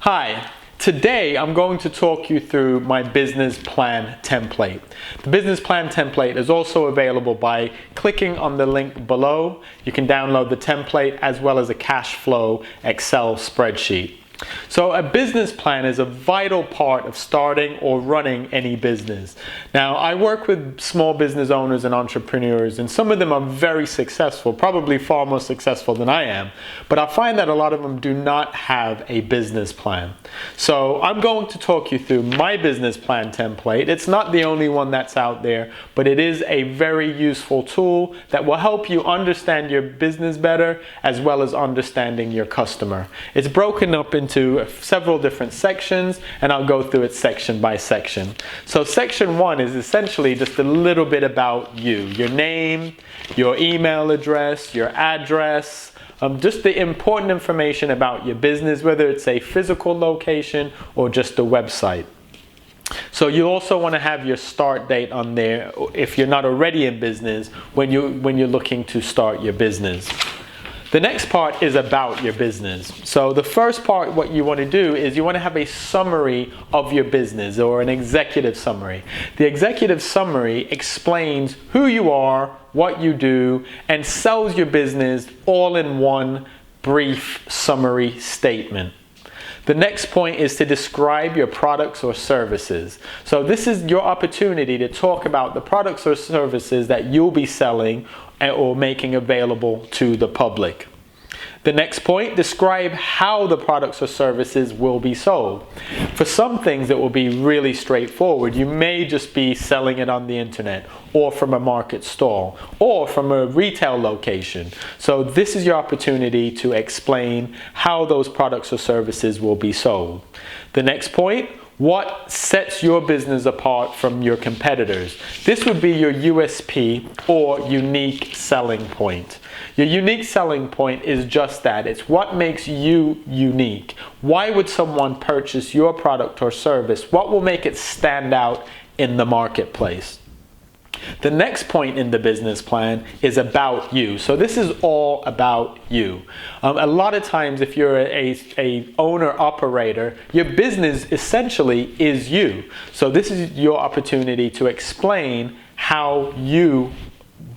Hi, today I'm going to talk you through my business plan template. The business plan template is also available by clicking on the link below. You can download the template as well as a cash flow Excel spreadsheet. So a business plan is a vital part of starting or running any business. Now, I work with small business owners and entrepreneurs, and some of them are very successful, probably far more successful than I am, but I find that a lot of them do not have a business plan. So I'm going to talk you through my business plan template. It's not the only one that's out there, but it is a very useful tool that will help you understand your business better as well as understanding your customer. It's broken up into several different sections, and I'll go through it section by section. So section 1 is essentially just a little bit about you, your name, your email address, your address, just the important information about your business, whether it's a physical location or just a website. So you also want to have your start date on there if you're not already in business when you're looking to start your business. The next part is about your business. So the first part, what you want to do is you want to have a summary of your business, or an executive summary. The executive summary explains who you are, what you do, and sells your business all in one brief summary statement. The next point is to describe your products or services. So this is your opportunity to talk about the products or services that you'll be selling or making available to the public. The next point, describe how the products or services will be sold. For some things it will be really straightforward. You may just be selling it on the internet, or from a market stall, or from a retail location. So this is your opportunity to explain how those products or services will be sold. The next point, what sets your business apart from your competitors? This would be your USP, or unique selling point. Your unique selling point is just that. It's what makes you unique. Why would someone purchase your product or service? What will make it stand out in the marketplace? The next point in the business plan is about you. So this is all about you. A lot of times if you're a owner-operator, your business essentially is you. So this is your opportunity to explain how you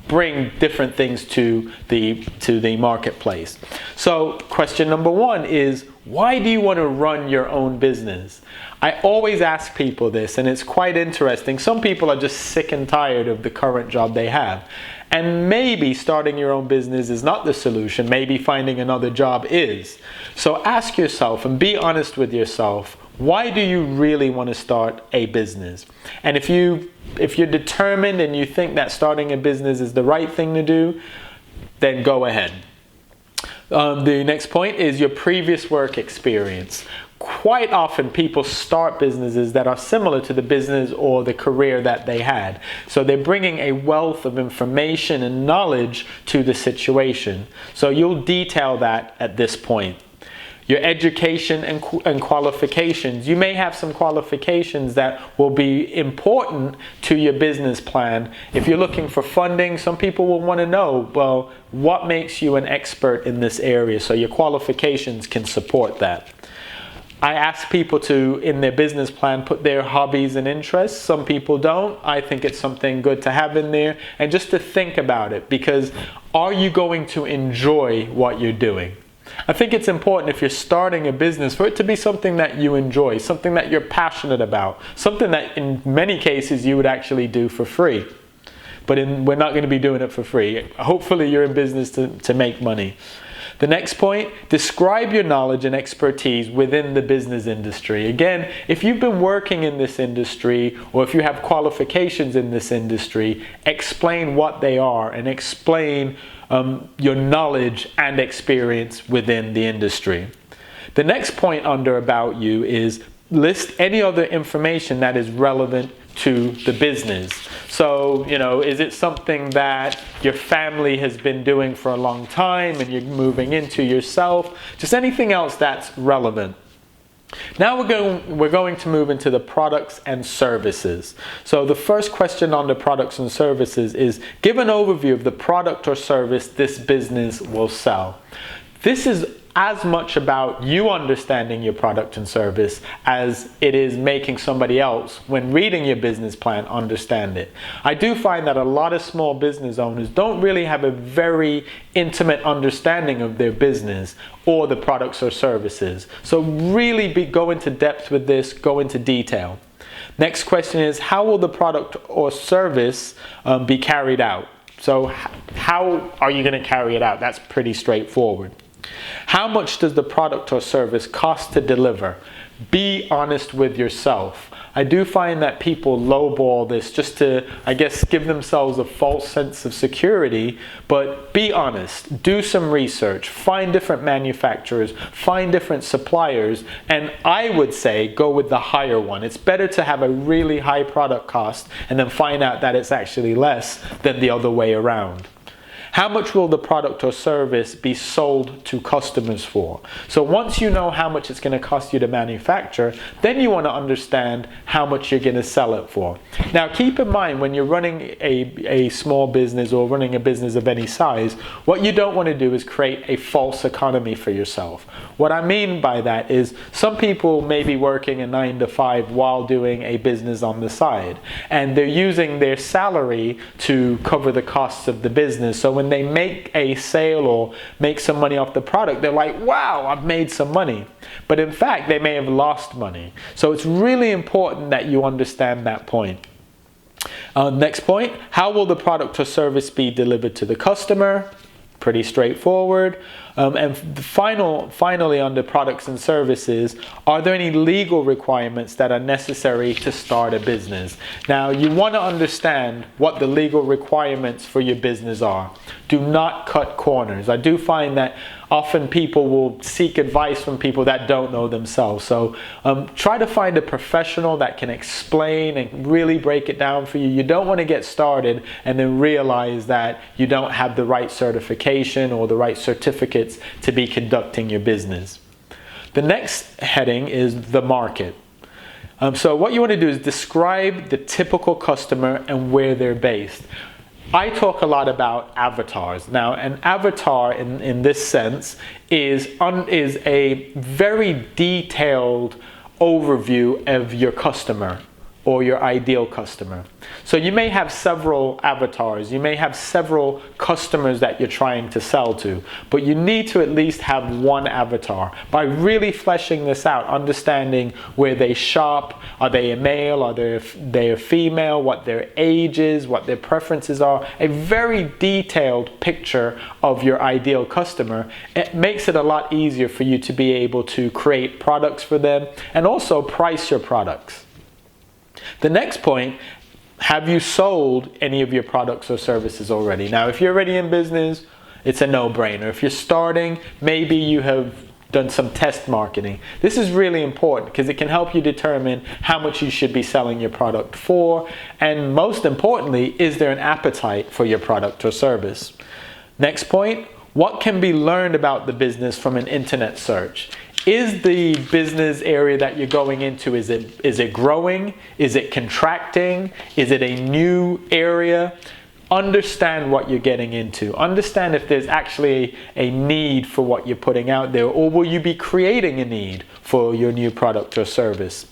bring different things to the marketplace. So question number 1 is, why do you want to run your own business? I always ask people this, and it's quite interesting. Some people are just sick and tired of the current job they have. And maybe starting your own business is not the solution. Maybe finding another job is. So ask yourself and be honest with yourself, why do you really want to start a business? And if you're determined and you think that starting a business is the right thing to do, then go ahead. The next point is your previous work experience. Quite often people start businesses that are similar to the business or the career that they had. So they're bringing a wealth of information and knowledge to the situation. So you'll detail that at this point. Your education and qualifications. You may have some qualifications that will be important to your business plan. If you're looking for funding, some people will want to know, well, what makes you an expert in this area? So your qualifications can support that. I ask people to, in their business plan, put their hobbies and interests. Some people don't. I think it's something good to have in there, and just to think about it, because are you going to enjoy what you're doing? I think it's important, if you're starting a business, for it to be something that you enjoy, something that you're passionate about, something that in many cases you would actually do for free. But we're not going to be doing it for free. Hopefully you're in business to make money. The next point, describe your knowledge and expertise within the business industry. Again, if you've been working in this industry, or if you have qualifications in this industry, explain what they are and explain your knowledge and experience within the industry. The next point under about you is list any other information that is relevant to the business. So, is it something that your family has been doing for a long time and you're moving into yourself? Just anything else that's relevant. Now we're going to move into the products and services. So the first question on the products and services is, give an overview of the product or service this business will sell. This is as much about you understanding your product and service as it is making somebody else, when reading your business plan, understand it. I do find that a lot of small business owners don't really have a very intimate understanding of their business or the products or services. So really go into depth with this, go into detail. Next question is, how will the product or service be carried out? So how are you going to carry it out? That's pretty straightforward. How much does the product or service cost to deliver? Be honest with yourself. I do find that people lowball this just to, I guess, give themselves a false sense of security, but be honest, do some research, find different manufacturers, find different suppliers, and I would say go with the higher one. It's better to have a really high product cost and then find out that it's actually less than the other way around. How much will the product or service be sold to customers for? So once you know how much it's going to cost you to manufacture, then you want to understand how much you're going to sell it for. Now keep in mind, when you're running a small business or running a business of any size, what you don't want to do is create a false economy for yourself. What I mean by that is some people may be working a 9 to 5 while doing a business on the side, and they're using their salary to cover the costs of the business. So when they make a sale or make some money off the product, they're like, wow, I've made some money. But in fact, they may have lost money. So it's really important that you understand that point. Next point, how will the product or service be delivered to the customer? Pretty straightforward. And finally, under products and services, are there any legal requirements that are necessary to start a business? Now, you want to understand what the legal requirements for your business are. Do not cut corners. I do find that often people will seek advice from people that don't know themselves. So try to find a professional that can explain and really break it down for you. You don't want to get started and then realize that you don't have the right certification or the right certificates to be conducting your business. The next heading is the market. So what you want to do is describe the typical customer and where they're based. I talk a lot about avatars. Now, an avatar in this sense is a very detailed overview of your customer or your ideal customer. So you may have several avatars, you may have several customers that you're trying to sell to, but you need to at least have one avatar. By really fleshing this out, understanding where they shop, are they a male, are they a female, what their age is, what their preferences are, a very detailed picture of your ideal customer, it makes it a lot easier for you to be able to create products for them and also price your products. The next point, have you sold any of your products or services already? Now, if you're already in business, it's a no-brainer. If you're starting, maybe you have done some test marketing. This is really important because it can help you determine how much you should be selling your product for, and most importantly, is there an appetite for your product or service? Next point, what can be learned about the business from an internet search? Is the business area that you're going into, is it growing? Is it contracting? Is it a new area? Understand what you're getting into. Understand if there's actually a need for what you're putting out there, or will you be creating a need for your new product or service?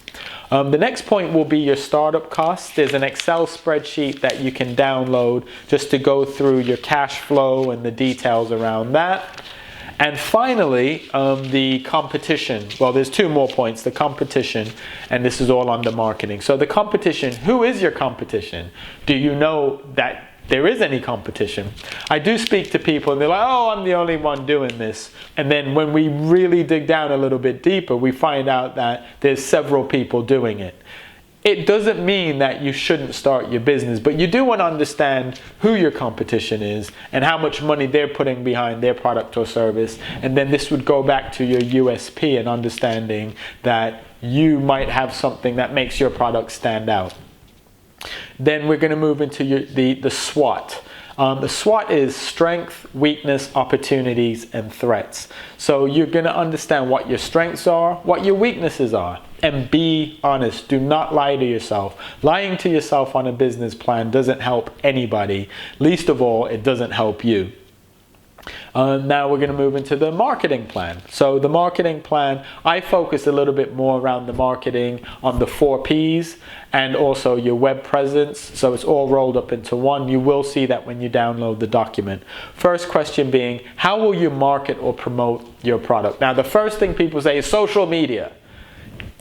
The next point will be your startup costs. There's an Excel spreadsheet that you can download just to go through your cash flow and the details around that. And finally, the competition. Well, there's two more points, the competition, and this is all under marketing. So the competition, who is your competition? Do you know that there is any competition? I do speak to people and they're like, oh, I'm the only one doing this. And then when we really dig down a little bit deeper, we find out that there's several people doing it. It doesn't mean that you shouldn't start your business, but you do want to understand who your competition is and how much money they're putting behind their product or service. And then this would go back to your USP and understanding that you might have something that makes your product stand out. Then we're going to move into the SWOT. The SWOT is strength, weakness, opportunities, and threats. So you're going to understand what your strengths are, what your weaknesses are, and be honest. Do not lie to yourself. Lying to yourself on a business plan doesn't help anybody. Least of all, it doesn't help you. Now we're going to move into the marketing plan. So the marketing plan, I focus a little bit more around the marketing on the 4 Ps and also your web presence. So it's all rolled up into one. You will see that when you download the document. First question being, how will you market or promote your product? Now the first thing people say is social media.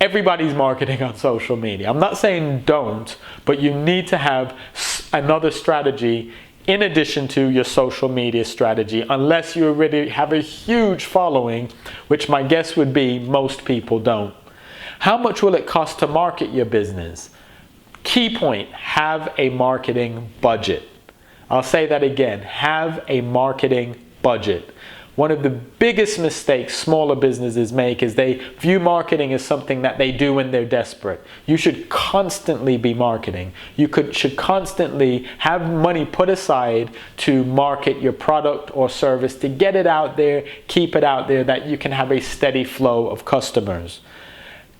Everybody's marketing on social media. I'm not saying don't, but you need to have another strategy in addition to your social media strategy, unless you already have a huge following, which my guess would be most people don't. How much will it cost to market your business? Key point, have a marketing budget. I'll say that again, have a marketing budget. One of the biggest mistakes smaller businesses make is they view marketing as something that they do when they're desperate. You should constantly be marketing. You should constantly have money put aside to market your product or service, to get it out there, keep it out there, that you can have a steady flow of customers.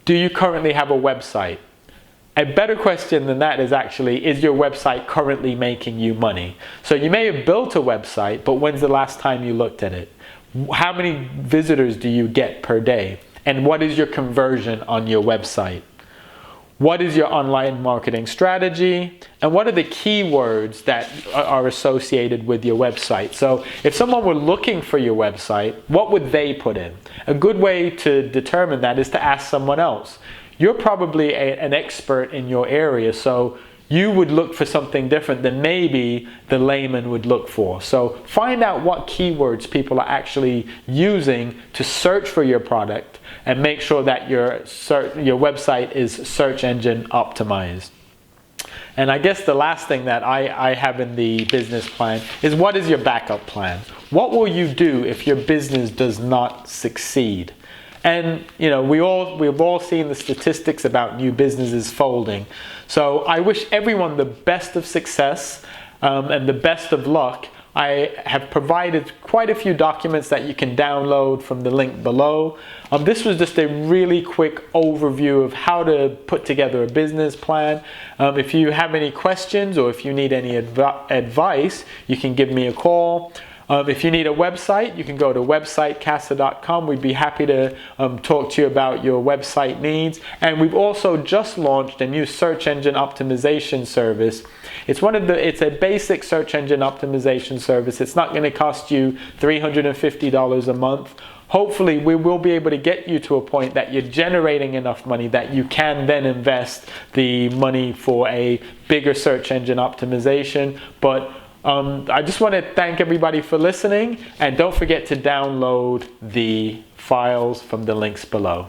Do you currently have a website? A better question than that is actually, is your website currently making you money? So you may have built a website, but when's the last time you looked at it? How many visitors do you get per day? And what is your conversion on your website? What is your online marketing strategy? And what are the keywords that are associated with your website? So if someone were looking for your website, what would they put in? A good way to determine that is to ask someone else. You're probably an expert in your area, so you would look for something different than maybe the layman would look for. So find out what keywords people are actually using to search for your product, and make sure that your website is search engine optimized. And I guess the last thing that I have in the business plan is, what is your backup plan? What will you do if your business does not succeed? And you know, we've all seen the statistics about new businesses folding. So I wish everyone the best of success and the best of luck. I have provided quite a few documents that you can download from the link below. This was just a really quick overview of how to put together a business plan. If you have any questions or if you need any advice, you can give me a call. If you need a website, you can go to websitecasa.com. We'd be happy to talk to you about your website needs. And we've also just launched a new search engine optimization service. It's a basic search engine optimization service. It's not going to cost you $350 a month. Hopefully we will be able to get you to a point that you're generating enough money that you can then invest the money for a bigger search engine optimization. But I just want to thank everybody for listening, and don't forget to download the files from the links below.